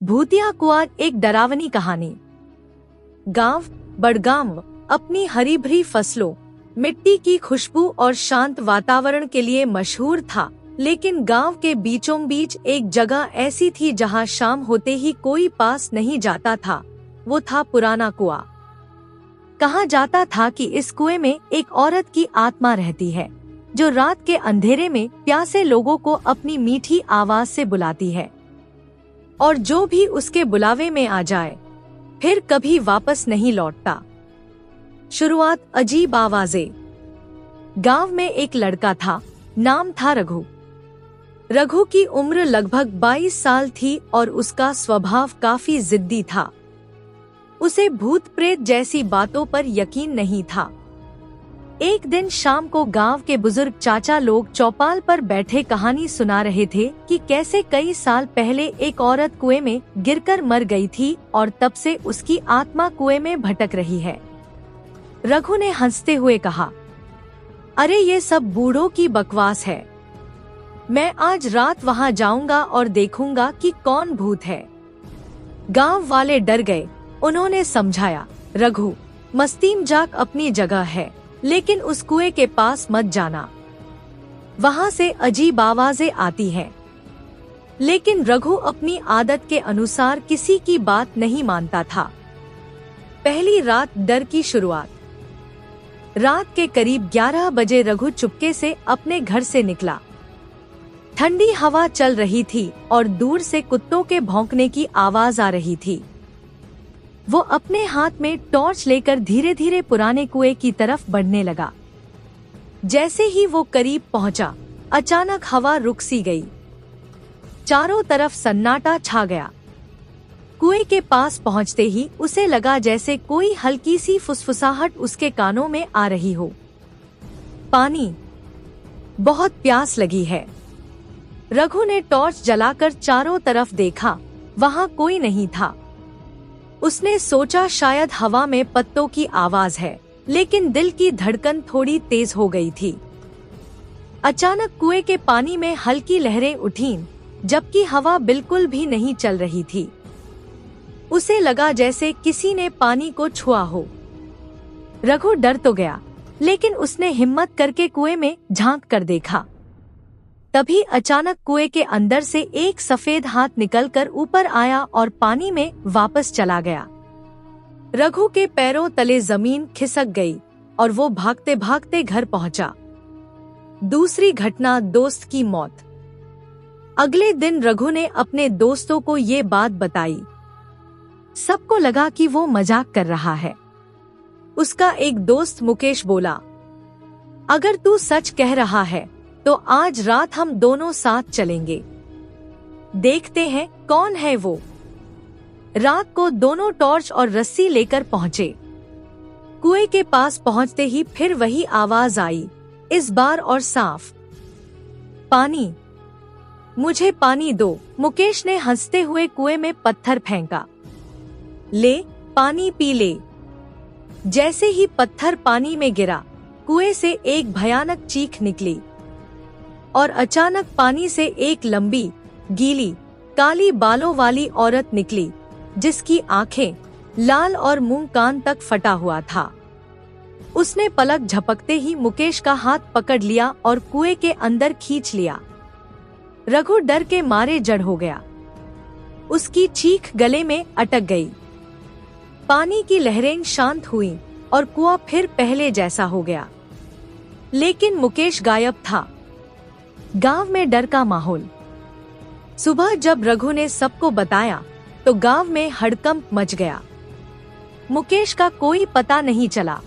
भूतिया कुआं एक डरावनी कहानी। गांव बड़गांव अपनी हरी भरी फसलों, मिट्टी की खुशबू और शांत वातावरण के लिए मशहूर था। लेकिन गांव के बीचों बीच एक जगह ऐसी थी जहां शाम होते ही कोई पास नहीं जाता था। वो था पुराना कुआं। कहा जाता था कि इस कुएं में एक औरत की आत्मा रहती है जो रात के अंधेरे में प्यासे लोगों को अपनी मीठी आवाज से बुलाती है, और जो भी उसके बुलावे में आ जाए फिर कभी वापस नहीं लौटता। शुरुआत अजीब आवाजें। गांव में एक लड़का था, नाम था रघु। रघु की उम्र लगभग 22 साल थी और उसका स्वभाव काफी जिद्दी था। उसे भूत प्रेत जैसी बातों पर यकीन नहीं था। एक दिन शाम को गांव के बुजुर्ग चाचा लोग चौपाल पर बैठे कहानी सुना रहे थे कि कैसे कई साल पहले एक औरत कुएं में गिरकर मर गई थी और तब से उसकी आत्मा कुएं में भटक रही है। रघु ने हंसते हुए कहा, अरे ये सब बूढ़ों की बकवास है। मैं आज रात वहां जाऊंगा और देखूंगा कि कौन भूत है। गांव वाले डर गए। उन्होंने समझाया, रघु, मस्ती मजाक अपनी जगह है, लेकिन उस कुएं के पास मत जाना। वहां से अजीब आवाजें आती हैं। लेकिन रघु अपनी आदत के अनुसार किसी की बात नहीं मानता था। पहली रात डर की शुरुआत। रात के करीब 11 बजे रघु चुपके से अपने घर से निकला। ठंडी हवा चल रही थी और दूर से कुत्तों के भौंकने की आवाज आ रही थी। वो अपने हाथ में टॉर्च लेकर धीरे धीरे पुराने कुएं की तरफ बढ़ने लगा। जैसे ही वो करीब पहुंचा, अचानक हवा रुक सी गई। चारों तरफ सन्नाटा छा गया। कुएं के पास पहुंचते ही उसे लगा जैसे कोई हल्की सी फुसफुसाहट उसके कानों में आ रही हो। पानी, बहुत प्यास लगी है। रघु ने टॉर्च जलाकर चारों तरफ देखा, वहां कोई नहीं था। उसने सोचा शायद हवा में पत्तों की आवाज है, लेकिन दिल की धड़कन थोड़ी तेज हो गई थी। अचानक कुएं के पानी में हल्की लहरें उठीं, जबकि हवा बिल्कुल भी नहीं चल रही थी। उसे लगा जैसे किसी ने पानी को छुआ हो। रघु डर तो गया, लेकिन उसने हिम्मत करके कुएं में झांक कर देखा। तभी अचानक कुएं के अंदर से एक सफेद हाथ निकलकर ऊपर आया और पानी में वापस चला गया। रघु के पैरों तले जमीन खिसक गई और वो भागते भागते घर पहुंचा। दूसरी घटना, दोस्त की मौत। अगले दिन रघु ने अपने दोस्तों को ये बात बताई। सबको लगा कि वो मजाक कर रहा है। उसका एक दोस्त मुकेश बोला, अगर तू सच कह रहा है तो आज रात हम दोनों साथ चलेंगे। देखते हैं कौन है वो। रात को दोनों टॉर्च और रस्सी लेकर पहुंचे। कुएं के पास पहुंचते ही फिर वही आवाज आई, इस बार और साफ, पानी, मुझे पानी दो। मुकेश ने हंसते हुए कुएं में पत्थर फेंका। ले, पानी पी ले। जैसे ही पत्थर पानी में गिरा, कुएं से एक भयानक चीख निकली और अचानक पानी से एक लंबी, गीली, काली बालों वाली औरत निकली, जिसकी आंखें लाल और मुंह कान तक फटा हुआ था। उसने पलक झपकते ही मुकेश का हाथ पकड़ लिया और कुएं के अंदर खींच लिया। रघु डर के मारे जड़ हो गया। उसकी चीख गले में अटक गई। पानी की लहरें शांत हुईं और कुआं फिर पहले जैसा हो गया। लेकिन मुकेश गायब था। गांव में डर का माहौल। सुबह जब रघु ने सबको बताया तो गांव में हड़कंप मच गया। मुकेश का कोई पता नहीं चला।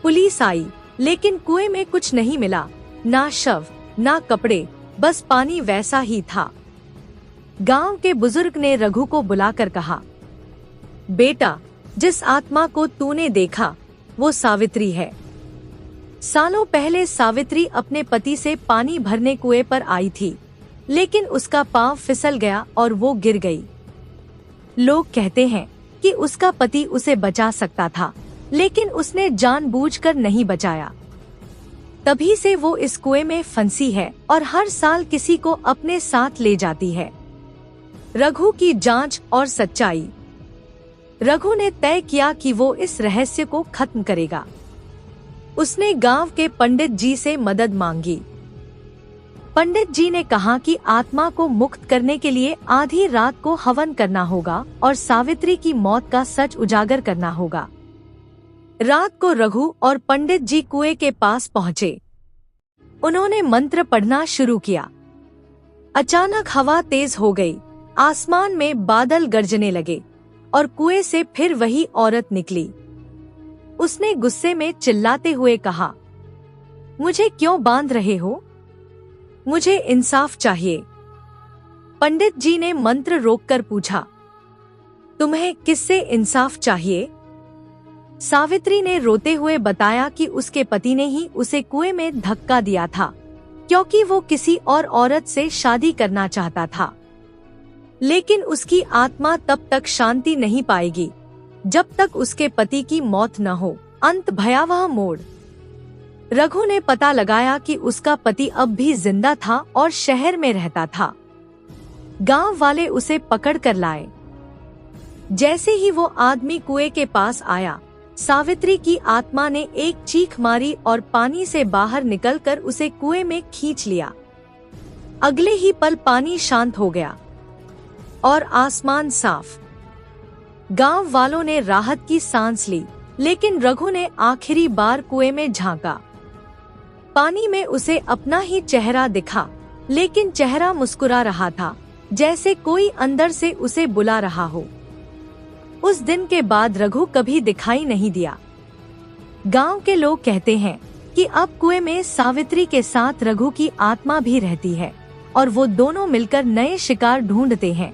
पुलिस आई, लेकिन कुएं में कुछ नहीं मिला, ना शव, ना कपड़े, बस पानी वैसा ही था। गांव के बुजुर्ग ने रघु को बुलाकर कहा, बेटा, जिस आत्मा को तूने देखा वो सावित्री है। सालों पहले सावित्री अपने पति से पानी भरने कुएं पर आई थी, लेकिन उसका पांव फिसल गया और वो गिर गई। लोग कहते हैं कि उसका पति उसे बचा सकता था, लेकिन उसने जानबूझकर नहीं बचाया। तभी से वो इस कुएं में फंसी है और हर साल किसी को अपने साथ ले जाती है। रघु की जांच और सच्चाई। रघु ने तय किया कि वो इस रहस्य को खत्म करेगा। उसने गांव के पंडित जी से मदद मांगी। पंडित जी ने कहा कि आत्मा को मुक्त करने के लिए आधी रात को हवन करना होगा और सावित्री की मौत का सच उजागर करना होगा। रात को रघु और पंडित जी कुएं के पास पहुंचे। उन्होंने मंत्र पढ़ना शुरू किया। अचानक हवा तेज हो गई, आसमान में बादल गरजने लगे और कुएं से फिर वही औरत निकली। उसने गुस्से में चिल्लाते हुए कहा, मुझे क्यों बांध रहे हो? मुझे इंसाफ चाहिए। पंडित जी ने मंत्र रोककर पूछा, तुम्हें किससे इंसाफ चाहिए? सावित्री ने रोते हुए बताया कि उसके पति ने ही उसे कुएं में धक्का दिया था, क्योंकि वो किसी और औरत से शादी करना चाहता था। लेकिन उसकी आत्मा तब तक शांति नहीं पाएगी जब तक उसके पति की मौत न हो। अंत भयावह मोड़। रघु ने पता लगाया कि उसका पति अब भी जिंदा था और शहर में रहता था। गांव वाले उसे पकड़ कर लाए। जैसे ही वो आदमी कुएं के पास आया, सावित्री की आत्मा ने एक चीख मारी और पानी से बाहर निकलकर उसे कुएं में खींच लिया। अगले ही पल पानी शांत हो गया और आसमान साफ। गांव वालों ने राहत की सांस ली, लेकिन रघु ने आखिरी बार कुएं में झांका। पानी में उसे अपना ही चेहरा दिखा, लेकिन चेहरा मुस्कुरा रहा था, जैसे कोई अंदर से उसे बुला रहा हो। उस दिन के बाद रघु कभी दिखाई नहीं दिया। गांव के लोग कहते हैं कि अब कुएं में सावित्री के साथ रघु की आत्मा भी रहती है और वो दोनों मिलकर नए शिकार ढूंढते हैं।